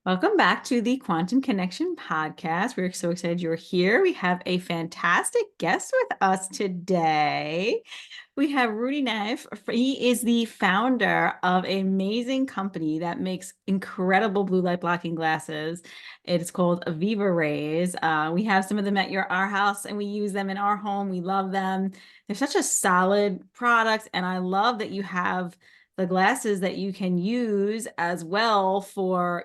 Welcome back to the Quantum Connection podcast. We're so excited you're here. We have a fantastic guest with us today. We have Roudy Nassif. He is the founder of an amazing company that makes incredible blue light blocking glasses. It is called VivaRays. We have some of them at our house and we use them in our home. We love them. They're such a solid product, and I love that you have the glasses that you can use as well for,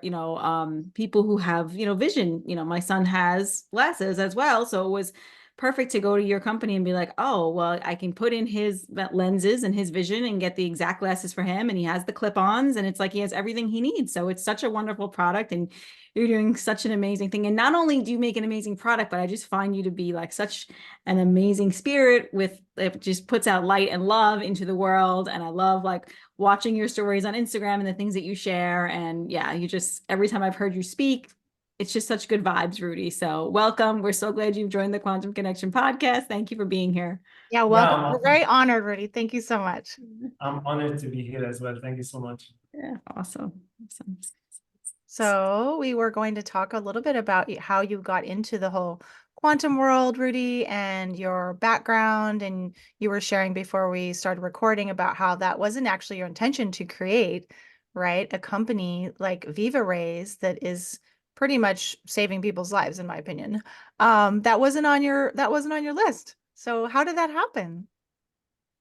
people who have, vision. My son has glasses as well. So it was perfect to go to your company and be like, oh, well, I can put in his lenses and his vision and get the exact glasses for him. And he has the clip-ons and it's like he has everything he needs. So it's such a wonderful product, and you're doing such an amazing thing. And not only do you make an amazing product, but I just find you to be like such an amazing spirit with it, just puts out light and love into the world. And I love like watching your stories on Instagram and the things that you share. And yeah, you just, every time I've heard you speak, it's just such good vibes, Roudy. So welcome. We're so glad you've joined the Quantum Connection podcast. Thank you for being here. Yeah, Yeah, welcome. We're very honored, Rudy. Thank you so much. I'm honored to be here as well. Thank you so much. Yeah, awesome. So we were going to talk a little bit about how you got into the whole quantum world, Rudy, and your background. And you were sharing before we started recording about how that wasn't actually your intention to create, right? A company like VivaRays that is pretty much saving people's lives, in my opinion. That wasn't on your list. So how did that happen?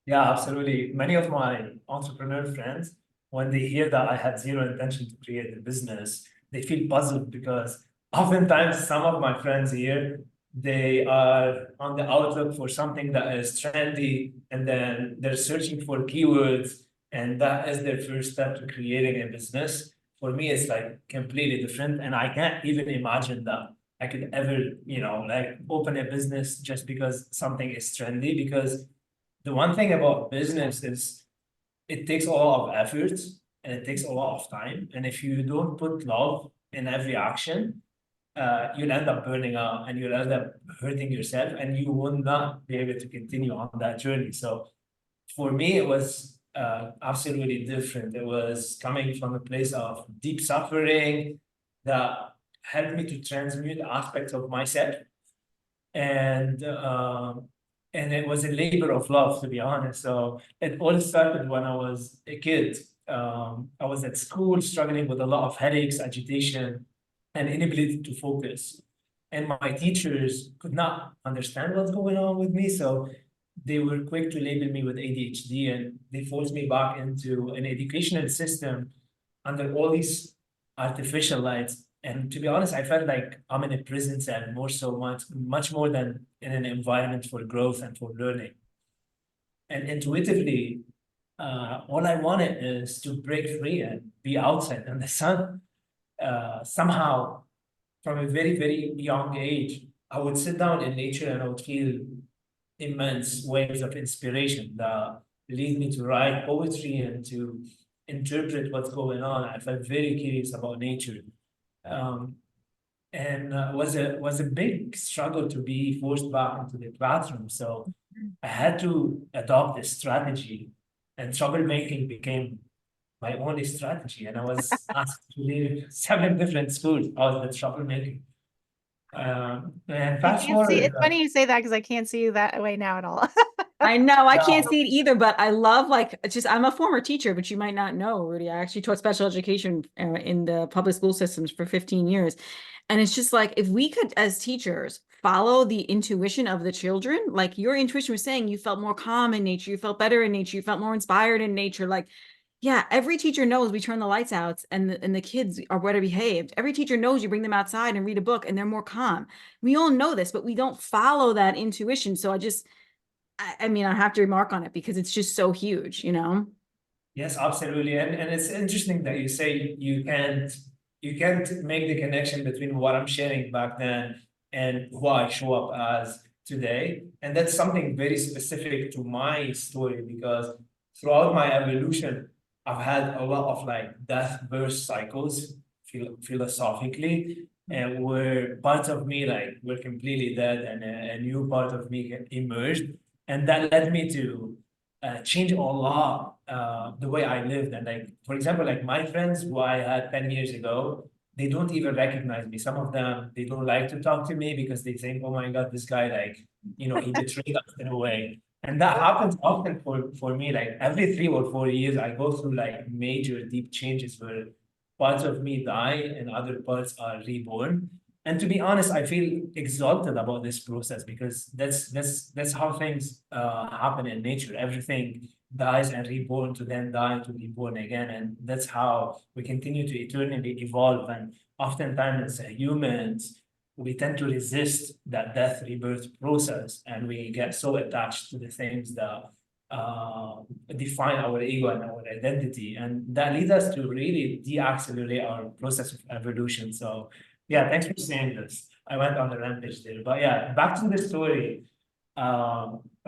Yeah, absolutely. Many of my entrepreneur friends, when they hear that I had zero intention to create a business, they feel puzzled because oftentimes some of my friends here, they are on the outlook for something that is trendy, and then they're searching for keywords, and that is their first step to creating a business. For me, it's like completely different, and I can't even imagine that I could ever, like open a business just because something is trendy. Because the one thing about business is it takes a lot of effort and it takes a lot of time. And if you don't put love in every action, you'll end up burning out and you'll end up hurting yourself, and you will not be able to continue on that journey. So for me, it was absolutely different. It was coming from a place of deep suffering that helped me to transmute aspects of myself, and it was a labor of love, to be honest. So it all started when I was a kid. I was at school struggling with a lot of headaches, agitation, and inability to focus. And my teachers could not understand what's going on with me. So they were quick to label me with ADHD, and they forced me back into an educational system under all these artificial lights. And to be honest, I felt like I'm in a prison cell more so much more than in an environment for growth and for learning. And intuitively, all I wanted is to break free and be outside in the sun. Somehow, from a very, very young age, I would sit down in nature and I would feel immense waves of inspiration that lead me to write poetry and to interpret what's going on. I felt very curious about nature. Um, and was a big struggle to be forced back into the classroom. So I had to adopt a strategy, and troublemaking became my only strategy. And I was asked to leave 7 different schools. I was the troublemaking. And I fast can't see. forward, It's funny you say that because I can't see you that way now at all. I know I can't yeah, see it either, but I love like it's just I'm a former teacher, but you might not know, Roudy. I actually taught special education in the public school systems for 15 years. And it's just like if we could, as teachers, follow the intuition of the children, like your intuition was saying you felt more calm in nature, you felt better in nature, you felt more inspired in nature. Like, yeah, every teacher knows we turn the lights out and the kids are better behaved. Every teacher knows you bring them outside and read a book and they're more calm. We all know this, but we don't follow that intuition. So I mean, I have to remark on it because it's just so huge, you know? yes, absolutely. And it's interesting that you say you can't make the connection between what I'm sharing back then and who I show up as today. And that's something very specific to my story, because throughout my evolution, I've had a lot of like death birth cycles philosophically, and where parts of me like were completely dead and a new part of me emerged. And that led me to change a lot the way I lived. And like, for example, like my friends who I had 10 years ago, they don't even recognize me. Some of them, they don't like to talk to me because they think, oh my God, this guy, like, he betrayed us in a way. And that happens often for me, like every 3 or 4 years, I go through like major deep changes where parts of me die and other parts are reborn. And to be honest, I feel exalted about this process because that's how things happen in nature. Everything dies and reborn to then die to be born again, and that's how we continue to eternally evolve. And oftentimes, as humans, we tend to resist that death rebirth process, and we get so attached to the things that define our ego and our identity, and that leads us to really de-accelerate our process of evolution. So yeah, thanks for saying this. I went on a rampage there, but yeah, back to the story.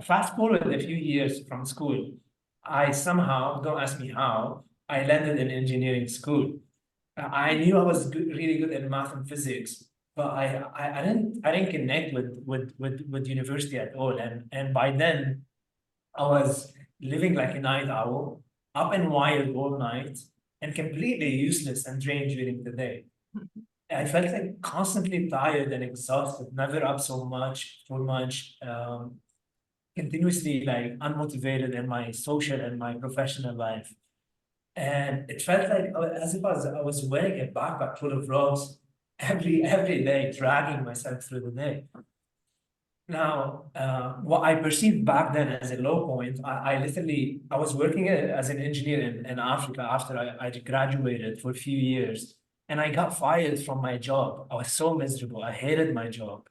Fast forward a few years from school, I somehow, don't ask me how, I landed in engineering school. I knew I was really good at math and physics, but I didn't connect with university at all. And by then I was living like a night owl, up and wired all night, and completely useless and drained during the day. I felt like constantly tired and exhausted, never up so much, too much, continuously like unmotivated in my social and my professional life. And it felt like as if I was wearing a backpack full of rocks every day, dragging myself through the day. Now, what I perceived back then as a low point, I was working as an engineer in Africa after I graduated for a few years, and I got fired from my job. I was so miserable. I hated my job.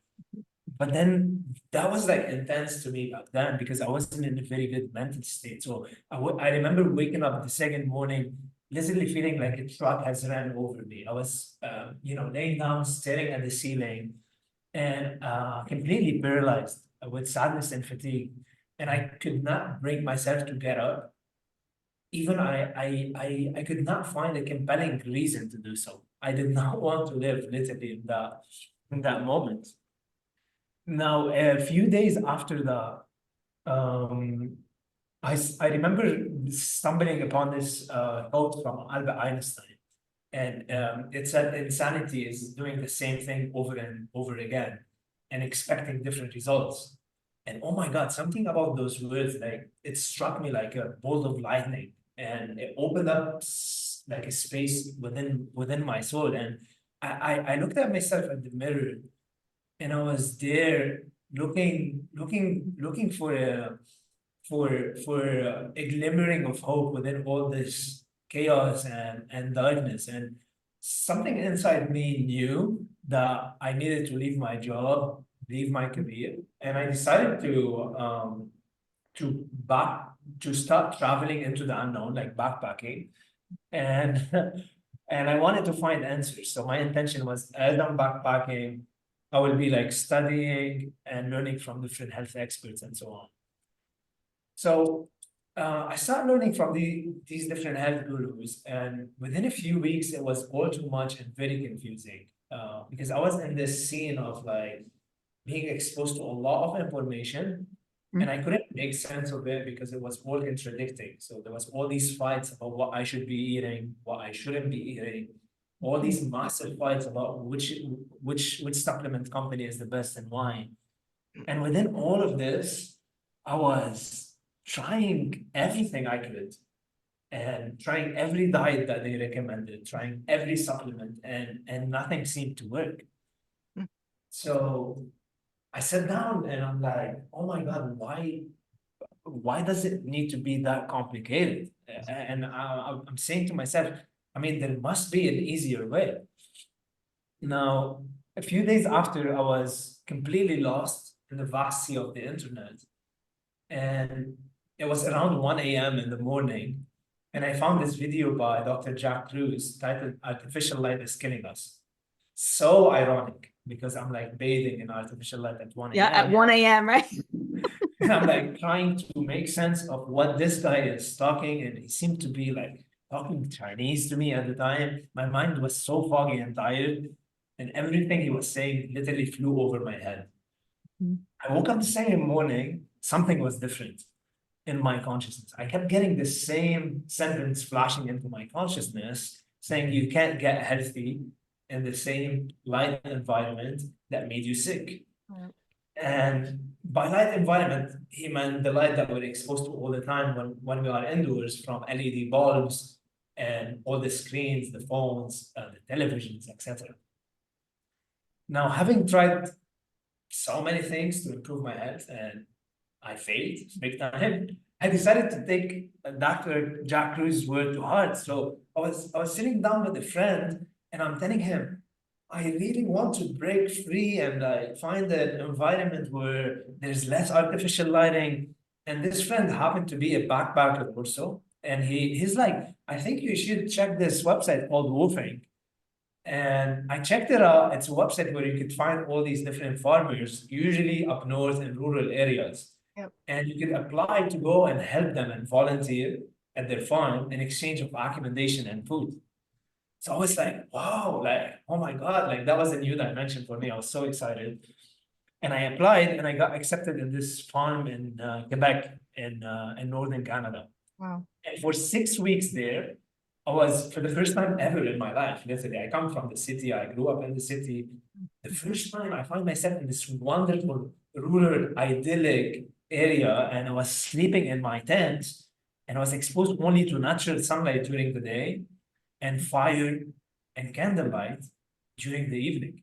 But then that was like intense to me back then because I wasn't in a very good mental state. So I remember waking up the second morning, literally feeling like a truck has ran over me. I was, laying down, staring at the ceiling, and completely paralyzed with sadness and fatigue. And I could not bring myself to get up. Even I could not find a compelling reason to do so. I did not want to live literally in that moment. Now, a few days after that, I remember stumbling upon this quote from Albert Einstein, and it said insanity is doing the same thing over and over again and expecting different results. And oh my God, something about those words, like it struck me like a bolt of lightning, and it opened up like a space within my soul. And I looked at myself at the mirror, and I was there looking for a glimmering of hope within all this chaos and darkness. And something inside me knew that I needed to leave my job, leave my career, and I decided to back to start traveling into the unknown, like backpacking, and and I wanted to find answers. So my intention was, as I'm backpacking, I will be like studying and learning from different health experts and so on. So I started learning from these different health gurus, and within a few weeks, it was all too much and very confusing because I was in this scene of like being exposed to a lot of information, and I couldn't make sense of it because it was all contradicting. So there was all these fights about what I should be eating, what I shouldn't be eating, all these massive fights about which supplement company is the best and why. And within all of this, I was trying everything I could and trying every diet that they recommended, trying every supplement, and nothing seemed to work. So I sat down and I'm like, oh my God, why does it need to be that complicated? And I'm saying to myself, I mean, there must be an easier way. Now, a few days after, I was completely lost in the vast sea of the internet. And it was around 1 a.m. in the morning. And I found this video by Dr. Jack Kruse titled Artificial Light is Killing Us. So ironic because I'm like bathing in artificial light at 1 a.m. Yeah, at 1 a.m., right? And I'm like trying to make sense of what this guy is talking. And he seemed to be like talking Chinese to me at the time. My mind was so foggy and tired. And everything he was saying literally flew over my head. I woke up the same morning, something was different in my consciousness. I kept getting the same sentence flashing into my consciousness saying, you can't get healthy in the same light environment that made you sick. And by light environment, he meant the light that we're exposed to all the time when we are indoors, from LED bulbs and all the screens, the phones, the televisions, etc. Now, having tried so many things to improve my health, and I failed big time, I decided to take Dr. Jack Cruz's word to heart. So I was sitting down with a friend, and I'm telling him, I really want to break free and find an environment where there's less artificial lighting. And this friend happened to be a backpacker also. And he's like, I think you should check this website called Woofing. And I checked it out. It's a website where you could find all these different farmers, usually up north in rural areas. Yep. And you could apply to go and help them and volunteer at their farm in exchange of accommodation and food. So I was like, wow, like, oh my God, like that was a new dimension for me. I was so excited. And I applied and I got accepted in this farm in Quebec in northern Canada. Wow. And for 6 weeks there, I was, for the first time ever in my life, literally, I come from the city, I grew up in the city. The first time I find myself in this wonderful, rural, idyllic area, and I was sleeping in my tent, and I was exposed only to natural sunlight during the day, and fire and candlelight during the evening.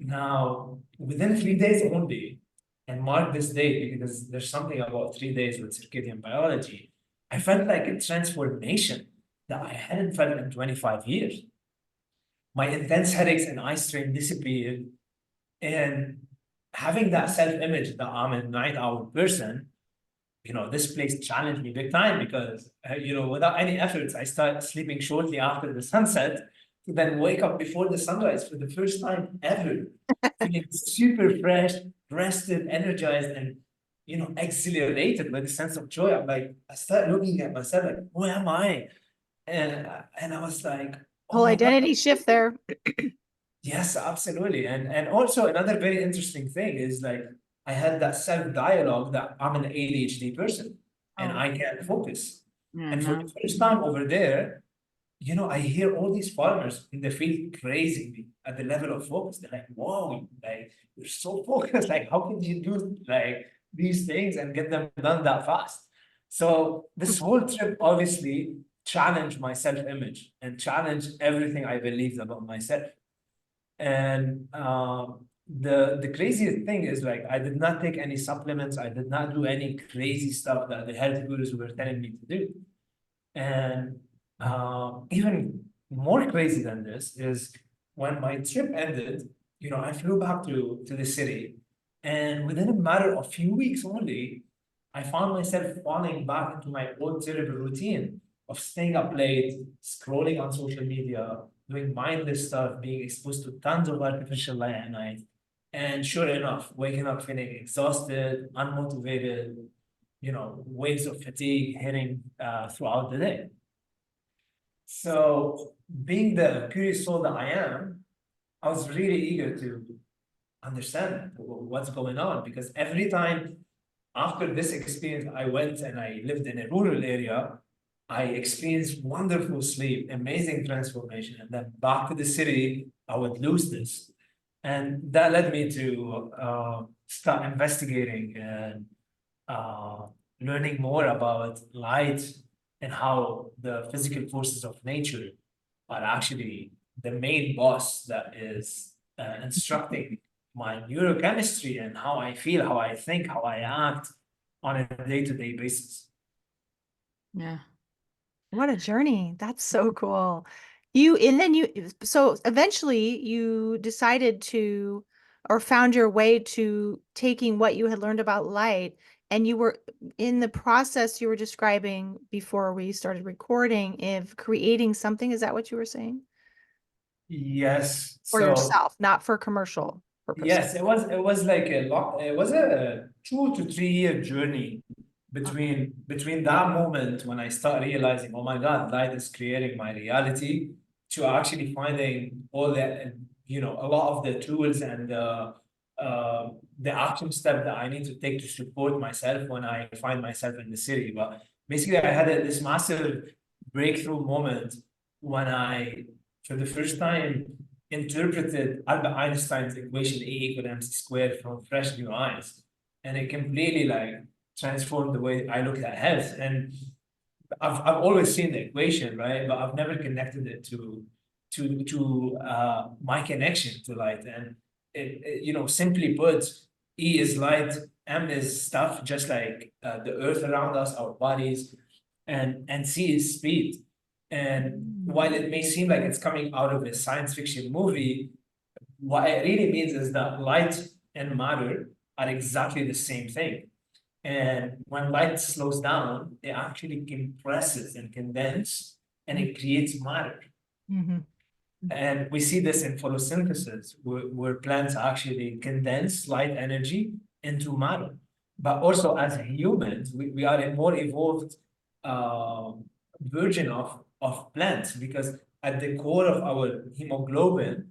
Now, within 3 days only, and mark this date because there's something about 3 days with circadian biology, I felt like a transformation that I hadn't felt in 25 years. My intense headaches and eye strain disappeared, and having that self-image that I'm a night owl person, this place challenged me big time because, without any efforts, I start sleeping shortly after the sunset to then wake up before the sunrise for the first time ever, feeling super fresh, rested, energized, and, exhilarated with a sense of joy. I'm like, I start looking at myself like, who am I? And I was like, oh Whole my God. identity shift there. Yes, absolutely. And also another very interesting thing is like I had that self-dialogue that I'm an ADHD person and I can't focus. Yeah, And for no. the first time over there, I hear all these farmers in the field praising me at the level of focus. They're like, whoa, like you're so focused. Like, how can you do like these things and get them done that fast? So this whole trip obviously challenged my self-image and challenged everything I believed about myself. And the craziest thing is like I did not take any supplements. I did not do any crazy stuff that the health gurus were telling me to do. And even more crazy than this is when my trip ended, I flew back to the city, and within a matter of few weeks only, I found myself falling back into my old terrible routine of staying up late, scrolling on social media, doing mindless stuff, being exposed to tons of artificial light at night. And sure enough, waking up feeling exhausted, unmotivated, waves of fatigue hitting throughout the day. So, being the curious soul that I am, I was really eager to understand what's going on because every time after this experience, I went and I lived in a rural area. I experienced wonderful sleep, amazing transformation, and then back to the city, I would lose this. And that led me to start investigating and learning more about light and how the physical forces of nature are actually the main boss that is instructing my neurochemistry and how I feel, how I think, how I act on a day-to-day basis. Yeah. What a journey. That's so cool. So eventually you decided to, or found your way to taking what you had learned about light, and you were in the process you were describing before we started recording of creating something. Is that what you were saying? Yes. For yourself, not for commercial purpose. Yes, it was like it was a 2 to 3 year journey between that moment when I start realizing, oh my God, light is creating my reality, to actually finding all the, a lot of the tools and the action step that I need to take to support myself when I find myself in the city. But basically, I had this massive breakthrough moment when I for the first time, interpreted Albert Einstein's equation E=mc² from fresh new eyes. And it completely like transformed the way I look at health. And I've always seen the equation, right? But I've never connected it to my connection to light. And simply put, E is light, M is stuff, just like the earth around us, our bodies, and C is speed. And while it may seem like it's coming out of a science fiction movie, what it really means is that light and matter are exactly the same thing. And when light slows down, it actually compresses and condenses, and it creates matter. Mm-hmm. And we see this in photosynthesis, where plants actually condense light energy into matter. But also as humans, we are a more evolved version of plants, because at the core of our hemoglobin,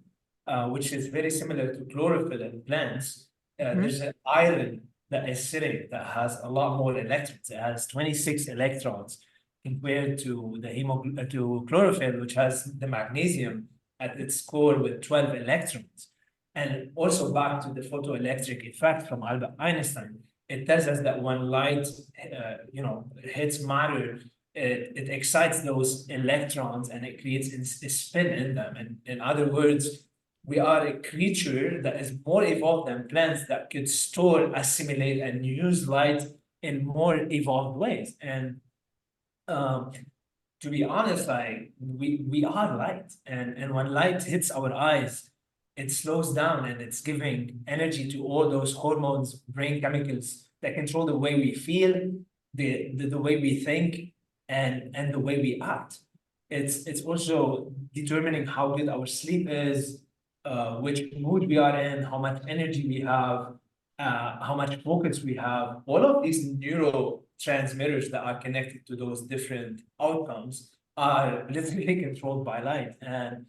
which is very similar to chlorophyll in plants, there's an iron that is sitting that has a lot more electrons. It has 26 electrons compared to to chlorophyll, which has the magnesium at its core with 12 electrons. And also back to the photoelectric effect from Albert Einstein, it tells us that when light, hits matter, it excites those electrons and it creates a spin in them. And in other words, we are a creature that is more evolved than plants that could store, assimilate, and use light in more evolved ways. And to be honest, like we are light, and when light hits our eyes, it slows down and it's giving energy to all those hormones, brain chemicals that control the way we feel, the way we think, and the way we act. It's also determining how good our sleep is, which mood we are in, how much energy we have, how much focus we have. All of these neurotransmitters that are connected to those different outcomes are literally controlled by light. And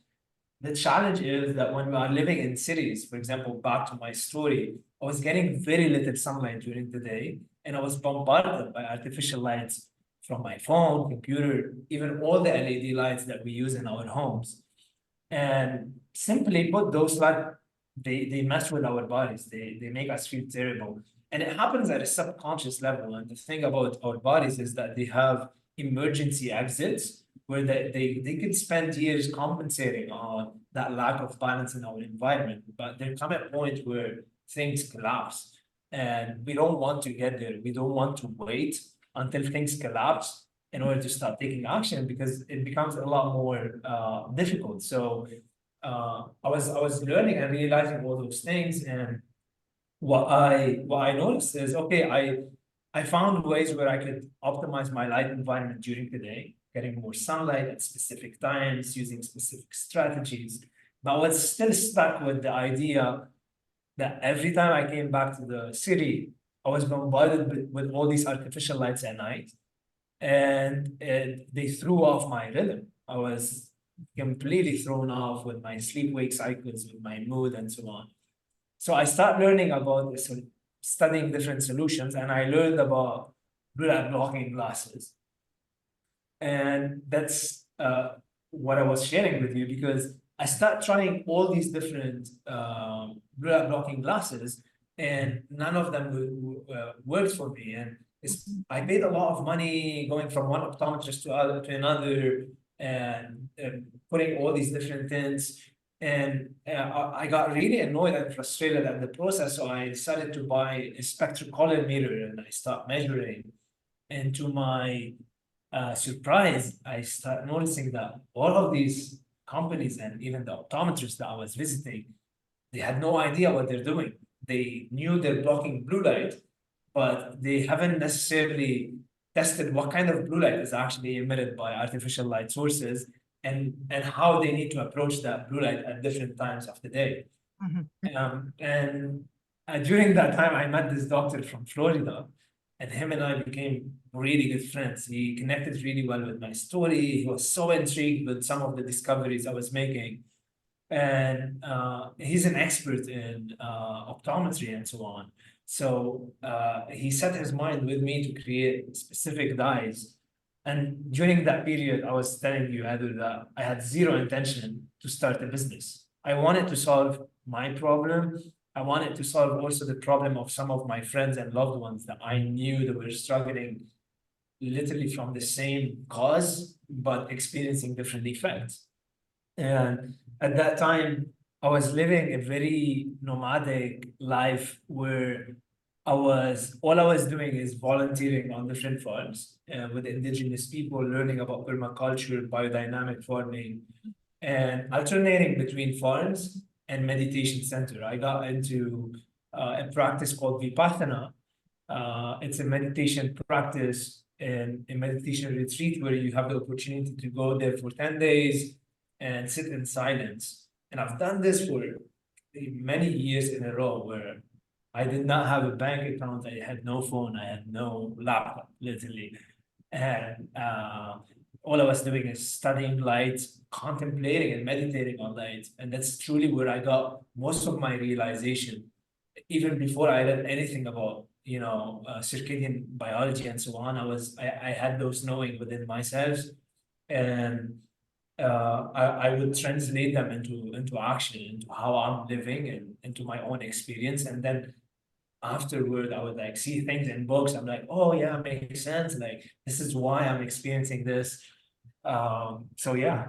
the challenge is that when we are living in cities, for example, back to my story, I was getting very little sunlight during the day, and I was bombarded by artificial lights from my phone, computer, even all the LED lights that we use in our homes. And simply put, those lights, they mess with our bodies. They make us feel terrible. And it happens at a subconscious level. And the thing about our bodies is that they have emergency exits where they could spend years compensating on that lack of balance in our environment. But there come a point where things collapse. And we don't want to get there. We don't want to wait until things collapse in order to start taking action, because it becomes a lot more difficult. So I was learning and realizing all those things, and what I noticed is, okay, I found ways where I could optimize my light environment during the day, getting more sunlight at specific times, using specific strategies. But I was still stuck with the idea that every time I came back to the city, I was bombarded with all these artificial lights at night, and they threw off my rhythm. I was completely thrown off with my sleep-wake cycles, with my mood, and so on. So I started learning about this, studying different solutions, and I learned about blue light blocking glasses. And that's what I was sharing with you, because I started trying all these different blue light blocking glasses, and none of them worked for me. And I paid a lot of money going from one optometrist to another, and putting all these different tints. And I got really annoyed and frustrated at the process. So I decided to buy a spectrocolorimeter, and I start measuring. And to my surprise, I start noticing that all of these companies and even the optometrists that I was visiting, they had no idea what they're doing. They knew they're blocking blue light, but they haven't necessarily tested what kind of blue light is actually emitted by artificial light sources, and how they need to approach that blue light at different times of the day. And during that time, I met this doctor from Florida, and him and I became really good friends. He connected really well with my story. He was so intrigued with some of the discoveries I was making. And he's an expert in optometry and so on. So he set his mind with me to create specific dyes And during that period, I was telling you, Adu, that I had zero intention to start a business. I wanted to solve my problem. I wanted to solve also the problem of some of my friends and loved ones that I knew that were struggling literally from the same cause, but experiencing different effects. And at that time, I was living a very nomadic life where all I was doing is volunteering on different farms with indigenous people, learning about permaculture, biodynamic farming, and alternating between farms and meditation center. I got into a practice called Vipassana. It's a meditation practice and a meditation retreat where you have the opportunity to go there for 10 days and sit in silence. And I've done this for many years in a row where I did not have a bank account, I had no phone, I had no laptop, literally. And all I was doing is studying light, contemplating and meditating on light. And that's truly where I got most of my realization, even before I read anything about, circadian biology and so on. I had those knowing within myself. And I would translate them into action, into how I'm living and into my own experience. And then afterward, I would like see things in books. I'm like, oh yeah, makes sense. Like this is why I'm experiencing this. So yeah.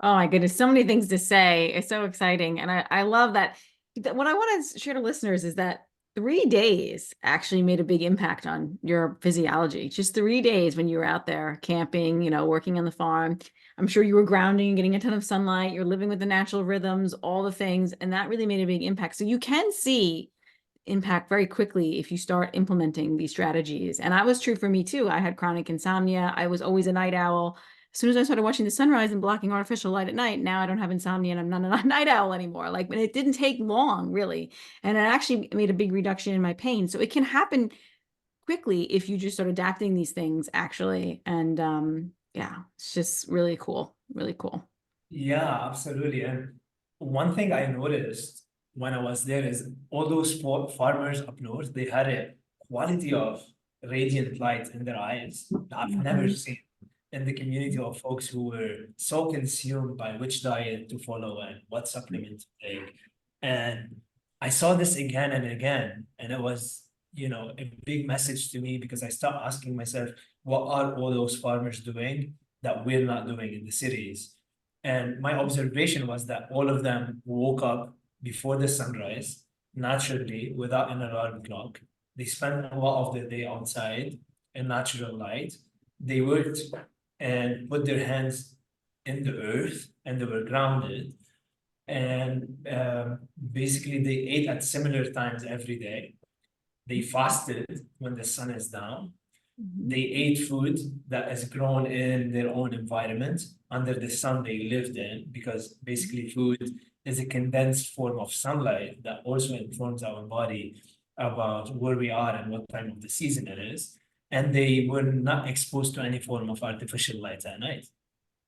Oh my goodness, so many things to say. It's so exciting. And I love that. What I want to share to listeners is that 3 days actually made a big impact on your physiology. Just 3 days when you were out there camping, working on the farm. I'm sure you were grounding, getting a ton of sunlight, you're living with the natural rhythms, all the things, and that really made a big impact. So you can see impact very quickly if you start implementing these strategies. And that was true for me too. I had chronic insomnia. I was always a night owl. As soon as I started watching the sunrise and blocking artificial light at night, now I don't have insomnia and I'm not a night owl anymore. Like, but it didn't take long, really. And it actually made a big reduction in my pain. So it can happen quickly if you just start adapting these things, actually. And yeah, it's just really cool. Really cool. Yeah, absolutely. And one thing I noticed when I was there is all those farmers up north, they had a quality of radiant light in their eyes that I've never Mhm. seen in the community of folks who were so consumed by which diet to follow and what supplement to take. And I saw this again and again, and it was, a big message to me because I started asking myself, what are all those farmers doing that we're not doing in the cities? And my observation was that all of them woke up before the sunrise, naturally, without an alarm clock. They spent a lot of the day outside in natural light. They worked and put their hands in the earth and they were grounded. And basically, they ate at similar times every day. They fasted when the sun is down. Mhm. They ate food that is grown in their own environment under the sun they lived in, because basically food is a condensed form of sunlight that also informs our body about where we are and what time of the season it is. And they were not exposed to any form of artificial light at night.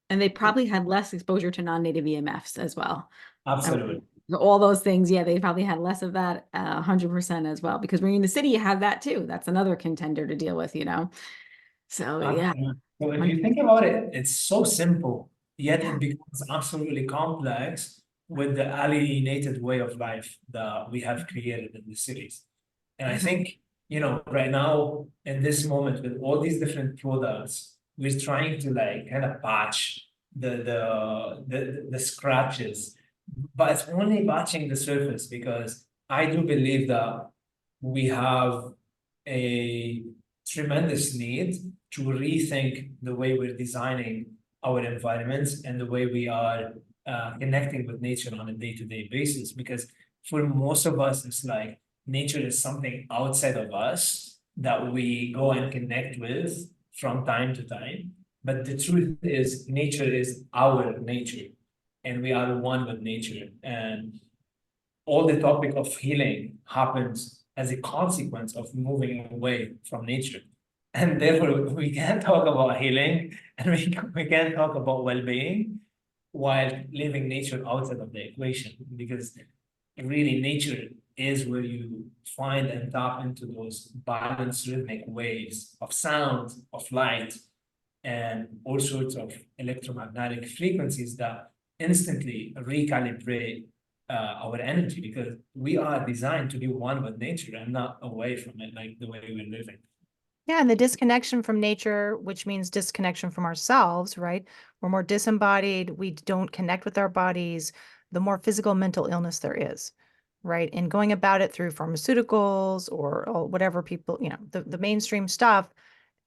And they probably had less exposure to non-native EMFs as well. Absolutely. All those things, yeah, they probably had less of that, 100% as well. Because when you're in the city, you have that too. That's another contender to deal with. So yeah. Absolutely. So if you think about it, it's so simple, yet it becomes absolutely complex with the alienated way of life that we have created in the cities. And I Mhm. think, right now in this moment with all these different products, we're trying to like kind of patch the scratches, but it's only patching the surface because I do believe that we have a tremendous need to rethink the way we're designing our environments and the way we are connecting with nature on a day-to-day basis. Because for most of us, it's like nature is something outside of us that we go and connect with from time to time. But the truth is, nature is our nature, and we are one with nature. And all the topic of healing happens as a consequence of moving away from nature. And therefore, we can't talk about healing and we can't talk about well-being while leaving nature outside of the equation, because really nature is where you find and tap into those balanced rhythmic waves of sound, of light, and all sorts of electromagnetic frequencies that instantly recalibrate our energy, because we are designed to be one with nature and not away from it like the way we're living. Yeah, and the disconnection from nature, which means disconnection from ourselves, right? We're more disembodied. We don't connect with our bodies, the more physical, mental illness there is, right? And going about it through pharmaceuticals or whatever people, the mainstream stuff,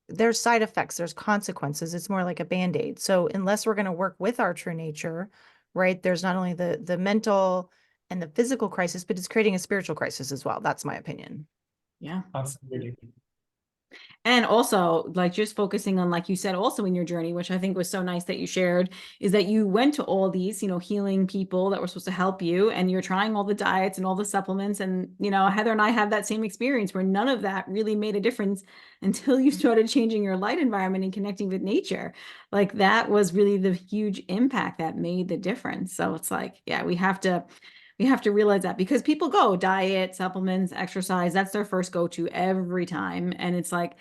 there's side effects, there's consequences. It's more like a band-aid. So unless we're going to work with our true nature, right, there's not only the mental and the physical crisis, but it's creating a spiritual crisis as well. That's my opinion. Yeah. Absolutely. And also, like, just focusing on, like you said, also in your journey, which I think was so nice that you shared, is that you went to all these, healing people that were supposed to help you, and you're trying all the diets and all the supplements. And, Heather and I have that same experience where none of that really made a difference until you started changing your light environment and connecting with nature. Like, that was really the huge impact that made the difference. So it's like, yeah, we have to realize that, because people go diet, supplements, exercise, that's their first go-to every time. And it's like,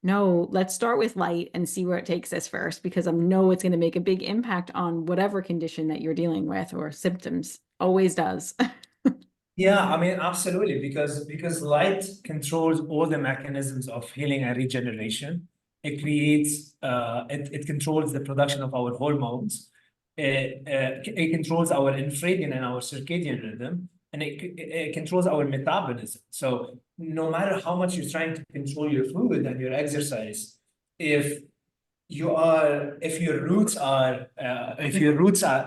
no, let's start with light and see where it takes us first, because I know it's going to make a big impact on whatever condition that you're dealing with or symptoms. Always does. Yeah, I mean, absolutely, because light controls all the mechanisms of healing and regeneration. It creates, it controls the production of our hormones. It controls our infradian and our circadian rhythm, and it controls our metabolism. So no matter how much you're trying to control your food and your exercise, if if your roots are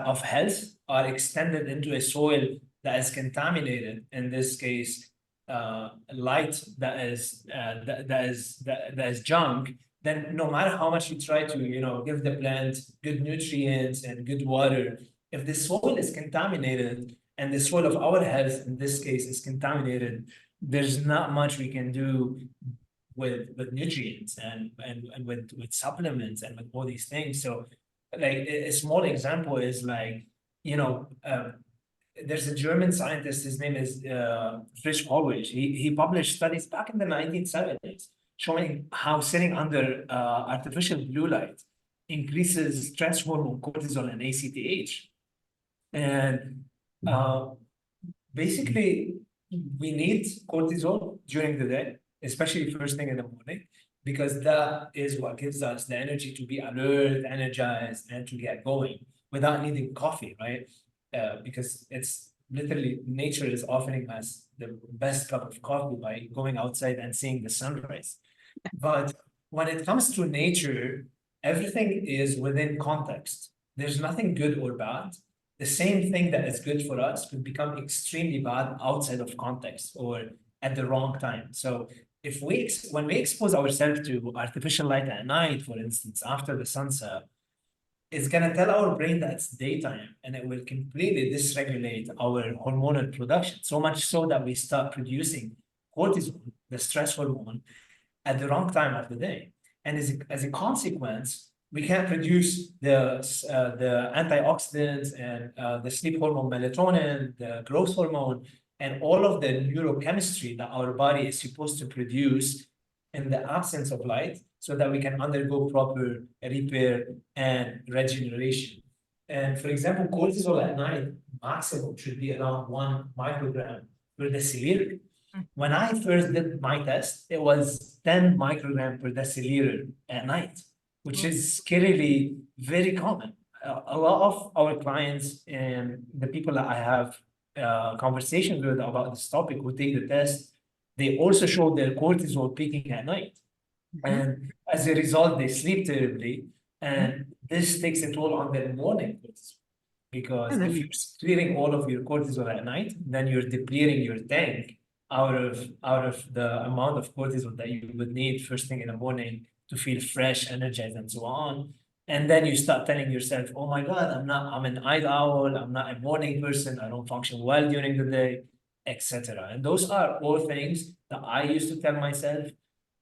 of health are extended into a soil that is contaminated, in this case, light that is junk, then no matter how much you try to give the plant good nutrients and good water, if the soil is contaminated and the soil of our health in this case is contaminated, there's not much we can do with nutrients and with supplements and with all these things. So like a small example is like, there's a German scientist, his name is Frisch Ulrich. He published studies back in the 1970s showing how sitting under artificial blue light increases stress hormone cortisol and ACTH. And basically, we need cortisol during the day, especially first thing in the morning, because that is what gives us the energy to be alert, energized, and to get going without needing coffee, right? Because it's literally nature is offering us the best cup of coffee by going outside and seeing the sunrise. But when it comes to nature, everything is within context. There's nothing good or bad. The same thing that is good for us could become extremely bad outside of context or at the wrong time. So if when we expose ourselves to artificial light at night, for instance, after the sunset, it's gonna tell our brain that it's daytime, and it will completely dysregulate our hormonal production. So much so that we start producing cortisol, the stress hormone, at the wrong time of the day. And as a consequence, we can't produce the antioxidants and the sleep hormone melatonin, the growth hormone, and all of the neurochemistry that our body is supposed to produce in the absence of light, so that we can undergo proper repair and regeneration. And for example, cortisol at night maximum should be around 1 microgram per deciliter. When I first did my test, it was 10 microgram per deciliter at night, which is scarily very common. A lot of our clients and the people that I have conversations with about this topic who take the test, they also show their cortisol peaking at night. And as a result, they sleep terribly. And this takes a toll on their morning cortisol. Because if you're clearing all of your cortisol at night, then you're depleting your tank out of the amount of cortisol that you would need first thing in the morning to feel fresh, energized, and so on. And then you start telling yourself, oh my God, I'm an night owl, I'm not a morning person, I don't function well during the day, etc. And those are all things that I used to tell myself.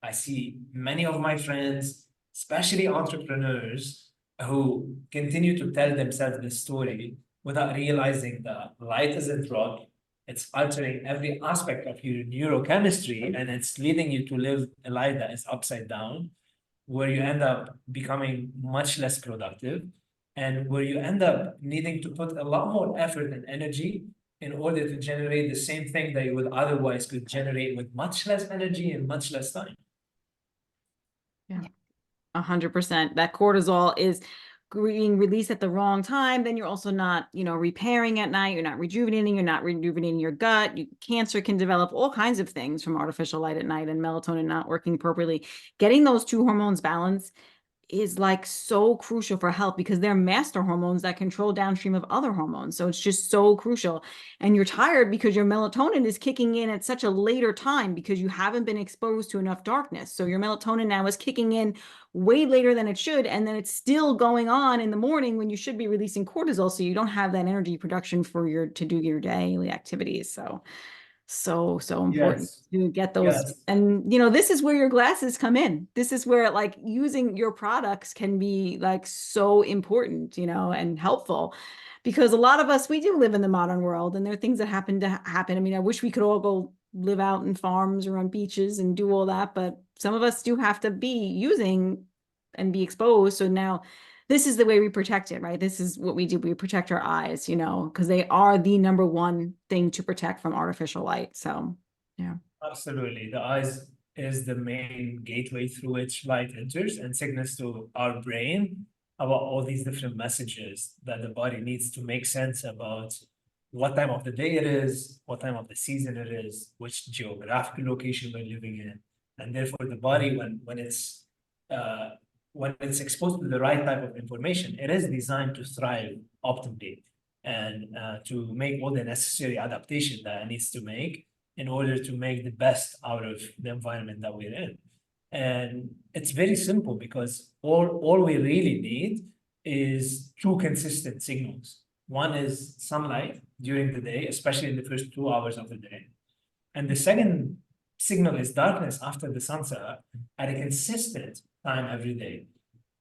I see many of my friends, especially entrepreneurs, who continue to tell themselves this story without realizing that light is a drug, it's altering every aspect of your neurochemistry, and it's leading you to live a life that is upside down, where you end up becoming much less productive, and where you end up needing to put a lot more effort and energy in order to generate the same thing that you would otherwise could generate with much less energy and much less time. Yeah. 100%. That cortisol is being released at the wrong time. Then you're also not, repairing at night. You're not rejuvenating. You're not rejuvenating your gut. Cancer can develop, all kinds of things from artificial light at night and melatonin not working properly. Getting those two hormones balanced is like so crucial for health, because they're master hormones that control downstream of other hormones. So it's just so crucial. And you're tired because your melatonin is kicking in at such a later time because you haven't been exposed to enough darkness. So your melatonin now is kicking in way later than it should. And then it's still going on in the morning when you should be releasing cortisol. So you don't have that energy production to do your daily activities. So important Yes, to get those. yes. And this is where your glasses come in. This is where like using your products can be like so important, and helpful, because a lot of us, we do live in the modern world, and there are things that happen. I mean, I wish we could all go live out in farms or on beaches and do all that, but some of us do have to be using and be exposed. So now this is the way we protect it, right? This is what we do. We protect our eyes, because they are the number one thing to protect from artificial light. So, yeah. Absolutely. The eyes is the main gateway through which light enters and signals to our brain about all these different messages that the body needs to make sense about what time of the day it is, what time of the season it is, which geographical location we're living in. And therefore the body, when it's exposed to the right type of information, it is designed to thrive optimally and to make all the necessary adaptation that it needs to make in order to make the best out of the environment that we're in. And it's very simple, because all we really need is two consistent signals. One is sunlight during the day, especially in the first 2 hours of the day. And the second signal is darkness after the sunset at a consistent time every day.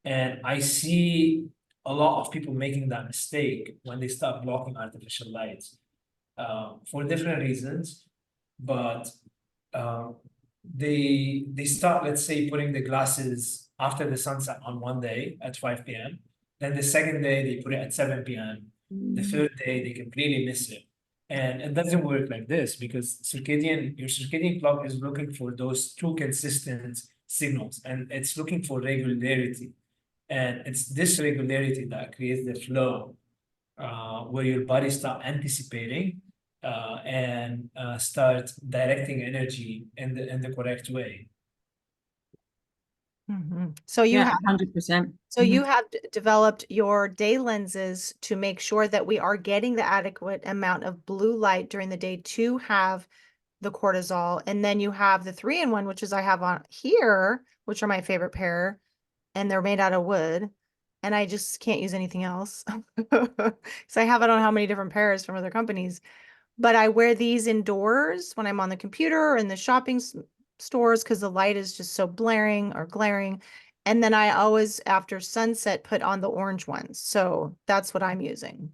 And I see a lot of people making that mistake when they start blocking artificial lights for different reasons. But they start, let's say, putting the glasses after the sunset on one day at 5 p.m. Then the second day they put it at 7 p.m. The third day they completely miss it. And it doesn't work like this, because your circadian clock is looking for those two consistent signals, and it's looking for regularity. And it's this regularity that creates the flow, where your body start anticipating and start directing energy in the correct way. So you Yeah, have 100%. So you have developed your day lenses to make sure that we are getting the adequate amount of blue light during the day to have the cortisol. And then you have the 3-in-1, which is I have on here, which are my favorite pair, and they're made out of wood. And I just can't use anything else. So I have it on how many different pairs from other companies. But I wear these indoors when I'm on the computer or in the shopping stores because the light is just so glaring. And then I always, after sunset, put on the orange ones. So that's what I'm using.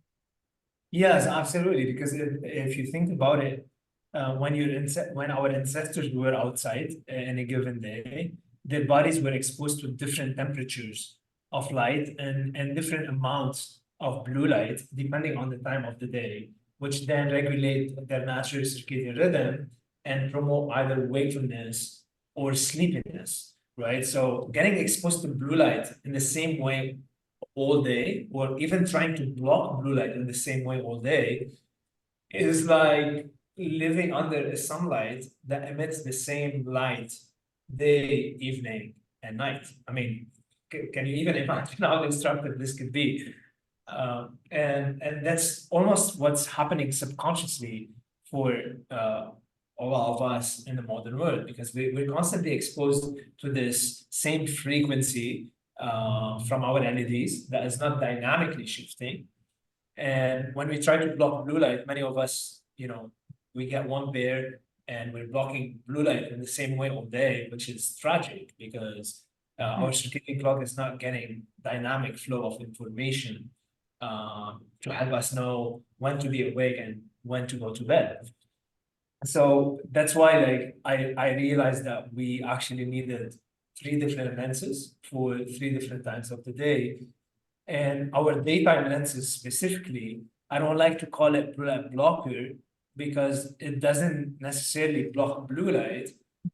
Yes, absolutely. Because if you think about it, when our ancestors were outside in a given day, their bodies were exposed to different temperatures of light and different amounts of blue light depending on the time of the day, which then regulate their natural circadian rhythm and promote either wakefulness or sleepiness, right? So getting exposed to blue light in the same way all day, or even trying to block blue light in the same way all day, is like living under a sunlight that emits the same light day, evening, and night. I mean, can you even imagine how destructive this could be? And that's almost what's happening subconsciously for a lot of us in the modern world, because we're constantly exposed to this same frequency from our LEDs that is not dynamically shifting. And when we try to block blue light, many of us, we get one pair and we're blocking blue light in the same way all day, which is tragic, because our circadian clock is not getting dynamic flow of information to help us know when to be awake and when to go to bed. So that's why, like, I realized that we actually needed 3 different lenses for 3 different times of the day. And our daytime lenses specifically, I don't like to call it blue light blocker because it doesn't necessarily block blue light.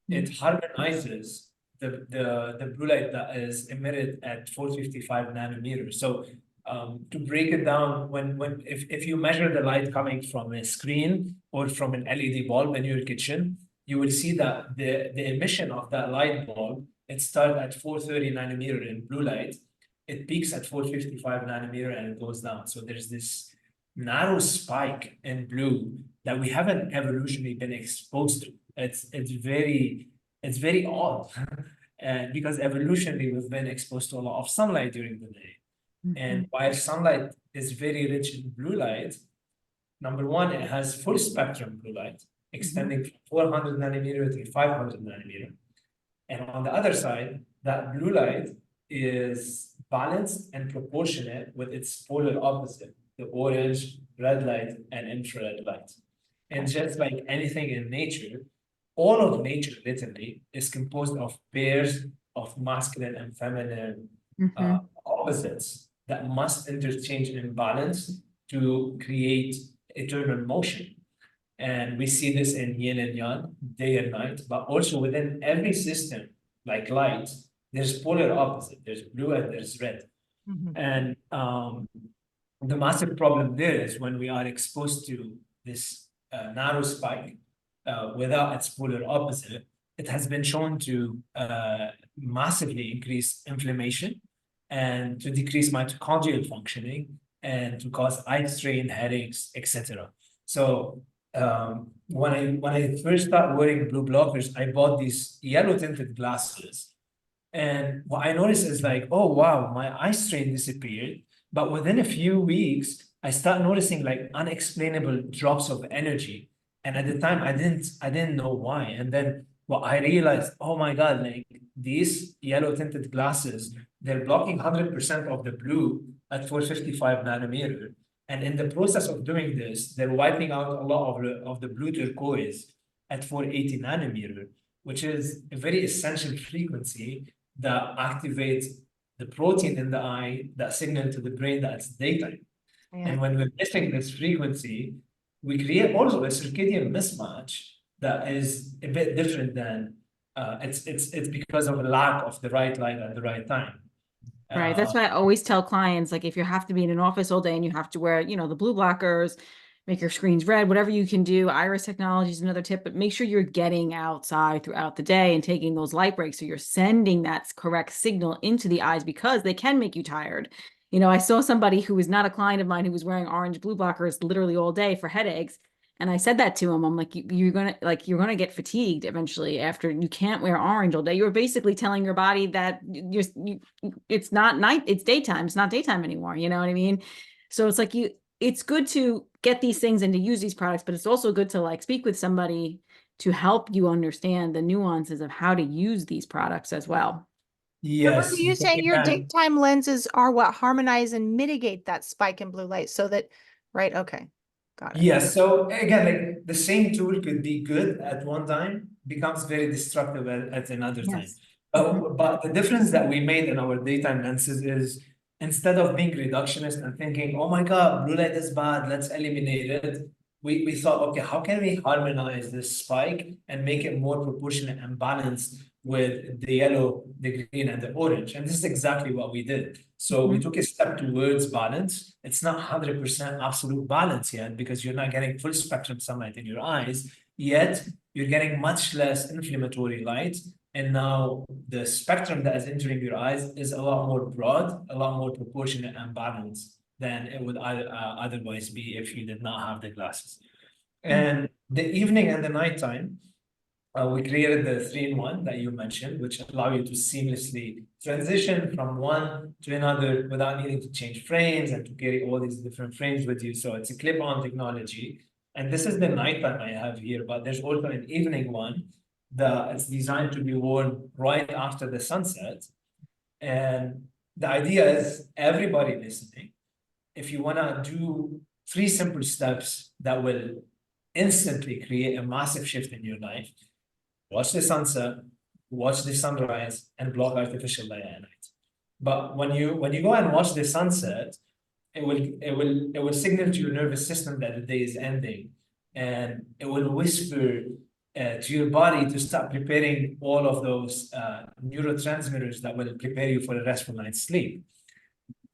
It harmonizes the blue light that is emitted at 455 nanometers. So to break it down, if you measure the light coming from a screen or from an LED bulb in your kitchen, you will see that the emission of that light bulb, it starts at 430 nanometer in blue light. It peaks at 455 nanometer and it goes down. So there's this narrow spike in blue that we haven't evolutionarily been exposed to. It's very odd. And because evolutionarily we've been exposed to a lot of sunlight during the day. And while sunlight is very rich in blue light, number one, it has full spectrum blue light, extending from 400 nanometer to 500 nanometer. And on the other side, that blue light is balanced and proportionate with its polar opposite, the orange, red light, and infrared light. And just like anything in nature, all of nature literally is composed of pairs of masculine and feminine opposites that must interchange in balance to create eternal motion. And we see this in yin and yang, day and night, but also within every system, like light, there's polar opposite. There's blue and there's red. And the massive problem there is when we are exposed to this narrow spike without its polar opposite, it has been shown to massively increase inflammation and to decrease mitochondrial functioning and to cause eye strain, headaches, etc. So when I first started wearing blue blockers, I bought these yellow tinted glasses. And what I noticed is like, oh wow, my eye strain disappeared. But within a few weeks, I start noticing like unexplainable drops of energy. And at the time, I didn't know why. And then what I realized, oh my God, like these yellow tinted glasses, they're blocking 100% of the blue at 455 nanometer. And in the process of doing this, they're wiping out a lot of the blue turquoise at 480 nanometer, which is a very essential frequency that activates the protein in the eye that signal to the brain that it's daytime. Yeah. And when we're missing this frequency, we create also a circadian mismatch that is a bit different than it's because of a lack of the right light at the right time. Right. That's why I always tell clients, like, if you have to be in an office all day and you have to wear, the blue blockers, make your screens red, whatever you can do. Iris technology is another tip, but make sure you're getting outside throughout the day and taking those light breaks. So you're sending that correct signal into the eyes because they can make you tired. I saw somebody who was not a client of mine who was wearing orange blue blockers literally all day for headaches. And I said that to him. I'm like, you're gonna get fatigued eventually after you can't wear orange all day. You're basically telling your body that it's not night, it's daytime. It's not daytime anymore. You know what I mean? So it's like it's good to get these things and to use these products, but it's also good to like speak with somebody to help you understand the nuances of how to use these products as well. Yes. Are you saying your daytime lenses are what harmonize and mitigate that spike in blue light so that, right? Okay. Got it. Yes. So again, like the same tool could be good at one time, becomes very destructive at another time. But the difference that we made in our daytime lenses is instead of being reductionist and thinking, oh my God, blue light is bad, let's eliminate it. We thought, okay, how can we harmonize this spike and make it more proportionate and balanced with the yellow, the green, and the orange? And this is exactly what we did. So we took a step towards balance. It's not 100% absolute balance yet because you're not getting full spectrum sunlight in your eyes, yet you're getting much less inflammatory light. And now the spectrum that is entering your eyes is a lot more broad, a lot more proportionate and balanced than it would otherwise be if you did not have the glasses. And the evening and the nighttime, we created the 3-in-1 that you mentioned, which allow you to seamlessly transition from one to another without needing to change frames and to carry all these different frames with you. So it's a clip-on technology. And this is the nighttime I have here, but there's also an evening one that it's designed to be worn right after the sunset. And the idea is everybody listening if you want to do 3 simple steps that will instantly create a massive shift in your life: watch the sunset, watch the sunrise, and block artificial light at night. But when you go and watch the sunset, it will signal to your nervous system that the day is ending, and it will whisper to your body to start preparing all of those neurotransmitters that will prepare you for a restful night's sleep.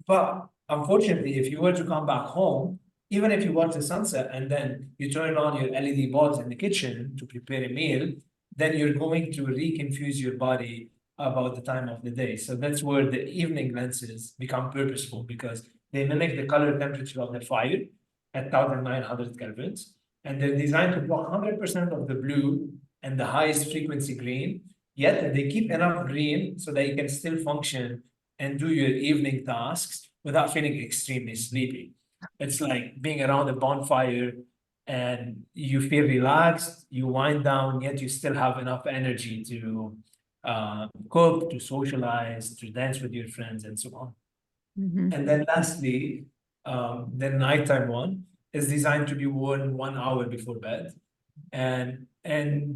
But unfortunately, if you were to come back home, even if you watch the sunset and then you turn on your LED bulbs in the kitchen to prepare a meal, then you're going to reconfuse your body about the time of the day. So that's where the evening lenses become purposeful, because they mimic the color temperature of the fire at 1900 kelvins, and they're designed to block 100% of the blue and the highest frequency green, yet they keep enough green so that you can still function and do your evening tasks without feeling extremely sleepy. It's like being around a bonfire and you feel relaxed, you wind down, yet you still have enough energy to cook, to socialize, to dance with your friends, and so on. Mhm. And then lastly, the nighttime one is designed to be worn 1 hour before bed. And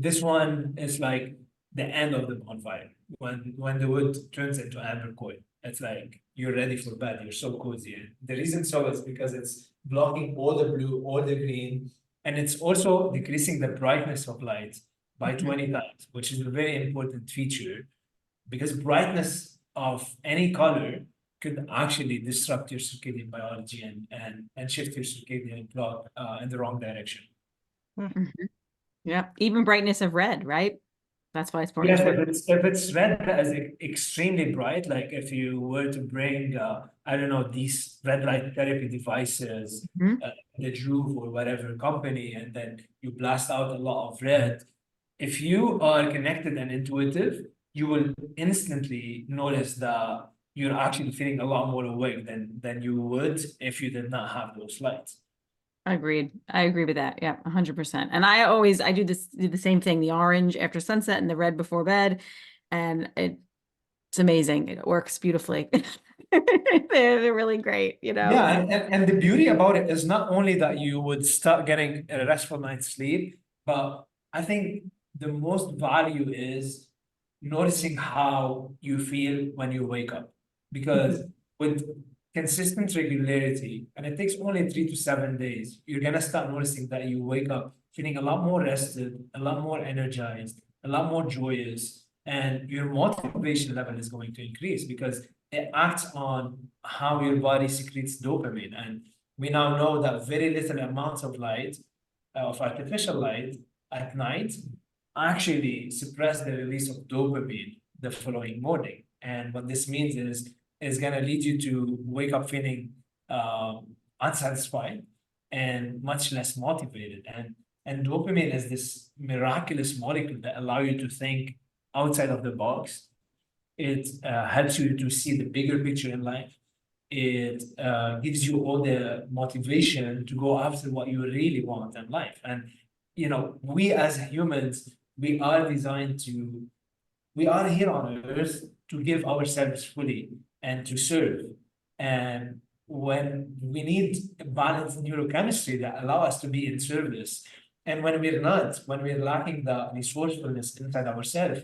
this one is like the end of the bonfire. When the wood turns into amber coil, it's like you're ready for bed, you're so cozy. And the reason so is because it's blocking all the blue, all the green, and it's also decreasing the brightness of light by 20 times, which is a very important feature, because brightness of any color could actually disrupt your circadian biology and shift your circadian clock in the wrong direction. Mhm. Yeah, even brightness of red, right? That's why it's Yes, important. if it's red as extremely bright, like if you were to bring, I don't know, these red light therapy devices, Mhm. the Juve or whatever company, and then you blast out a lot of red, if you are connected and intuitive, you will instantly notice that you're actually feeling a lot more awake than you would if you did not have those lights. Agreed. I agree with that. Yeah, 100%. And I do the same thing, the orange after sunset and the red before bed. And it's amazing. It works beautifully. They're really great, you know. Yeah, and the beauty about it is not only that you would start getting a restful night's sleep, but I think the most value is noticing how you feel when you wake up. Because with consistent regularity, and it takes only 3 to 7 days, you're gonna start noticing that you wake up feeling a lot more rested, a lot more energized, a lot more joyous, and your motivation level is going to increase because it acts on how your body secretes dopamine. And we now know that very little amounts of light, of artificial light at night, actually suppress the release of dopamine the following morning. And what this means is going to lead you to wake up feeling unsatisfied and much less motivated. And dopamine is this miraculous molecule that allow you to think outside of the box. It helps you to see the bigger picture in life. It gives you all the motivation to go after what you really want in life. And we as humans, we are designed to, we are here on earth to give ourselves fully and to serve. And when we need a balanced neurochemistry that allow us to be in service, and when we're not, when we're lacking the resourcefulness inside ourselves,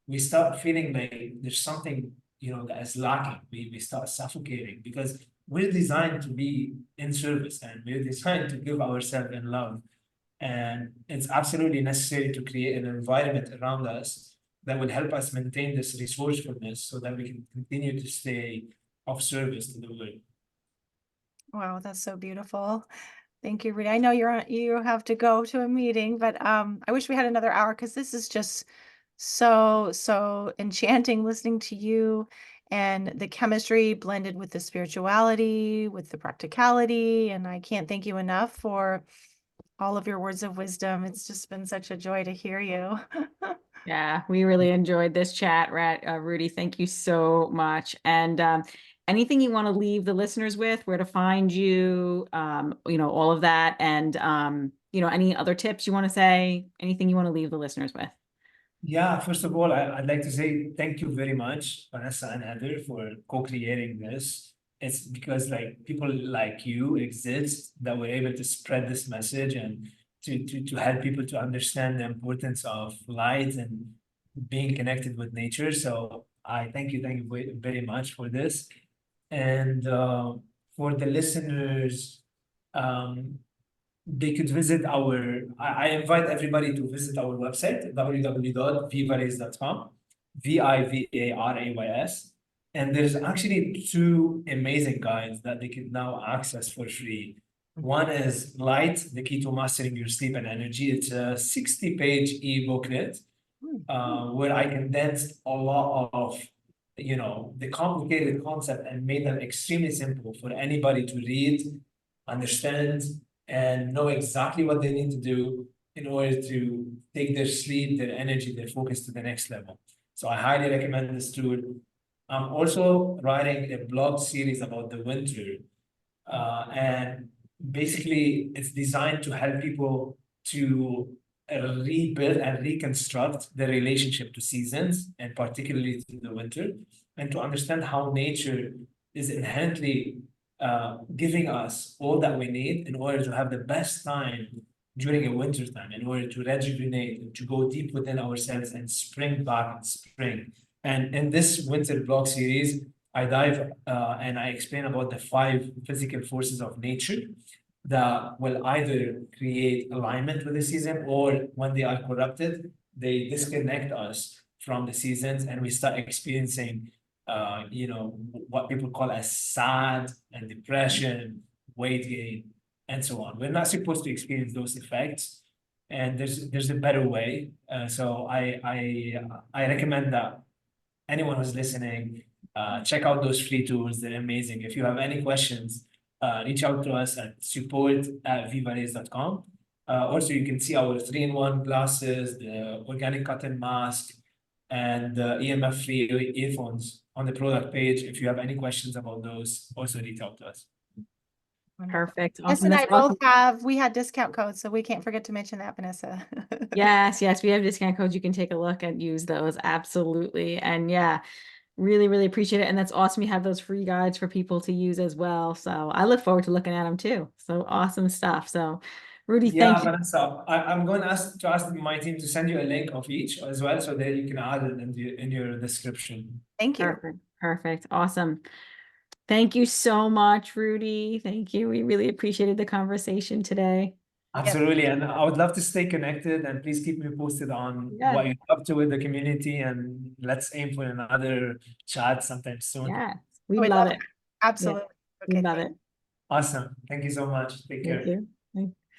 we start feeling like there's something that is lacking. We start suffocating because we're designed to be in service and we're designed to give ourselves in love. And it's absolutely necessary to create an environment around us that will help us maintain this resourcefulness so that we can continue to stay of service to the world. Wow, that's so beautiful. Thank you, Rita. I know you have to go to a meeting, but I wish we had another hour because this is just so enchanting listening to you and the chemistry blended with the spirituality, with the practicality. And I can't thank you enough for all of your words of wisdom. It's just been such a joy to hear you. Yeah, we really enjoyed this chat, Roudy. Thank you so much. And anything you want to leave the listeners with, where to find you, all of that, and any other tips you want to say, anything you want to leave the listeners with? Yeah, first of all, I'd like to say thank you very much, Vanessa and Heather, for co-creating this. it's because like people like you exist that we're able to spread this message and to help people to understand the importance of light and being connected with nature. So I thank you very much for this. And for the listeners, they could visit I invite everybody to visit our website, www.vivarays.com, VIVARAYS. And there's actually two amazing guides that they can now access for free. One is Light, the Key to Mastering Your Sleep and Energy. It's a 60-page e-booklet where I condensed a lot of, the complicated concept and made them extremely simple for anybody to read, understand, and know exactly what they need to do in order to take their sleep, their energy, their focus to the next level. So I highly recommend this tool. I'm also writing a blog series about the winter. And basically, it's designed to help people to rebuild and reconstruct their relationship to seasons, and particularly to the winter, and to understand how nature is inherently giving us all that we need in order to have the best time during a winter time, in order to rejuvenate and to go deep within ourselves and spring back in spring. And in this winter blog series, I dive and I explain about the 5 physical forces of nature that will either create alignment with the season, or when they are corrupted, they disconnect us from the seasons and we start experiencing what people call as sad and depression, weight gain, and so on. We're not supposed to experience those effects, and there's a better way. So I recommend that anyone who's listening, check out those free tools. They're amazing. If you have any questions, reach out to us at support@vivarays.com. Also, you can see our 3-in-1 glasses, the organic cotton mask, and the EMF-free earphones on the product page. If you have any questions about those, also reach out to us. Perfect. Vanessa Awesome. and That's I both awesome. we had discount codes, so we can't forget to mention that, Vanessa. Yes, we have discount codes. You can take a look and use those. Absolutely. And yeah, really, really appreciate it. And that's awesome. You have those free guides for people to use as well. So I look forward to looking at them too. So awesome stuff. So Roudy, Yeah, thank you. Vanessa, I'm going to ask my team to send you a link of each as well, so that you can add it in your description. Thank you. Perfect. Perfect. Awesome. Thank you so much, Roudy. Thank you. We really appreciated the conversation today. Absolutely. And I would love to stay connected, and please keep me posted on what you're up to with the community, and let's aim for another chat sometime soon. Yes, we We'd love love it. Absolutely. We Okay, love thank it. Awesome. Thank you so much. Take care. Thank you.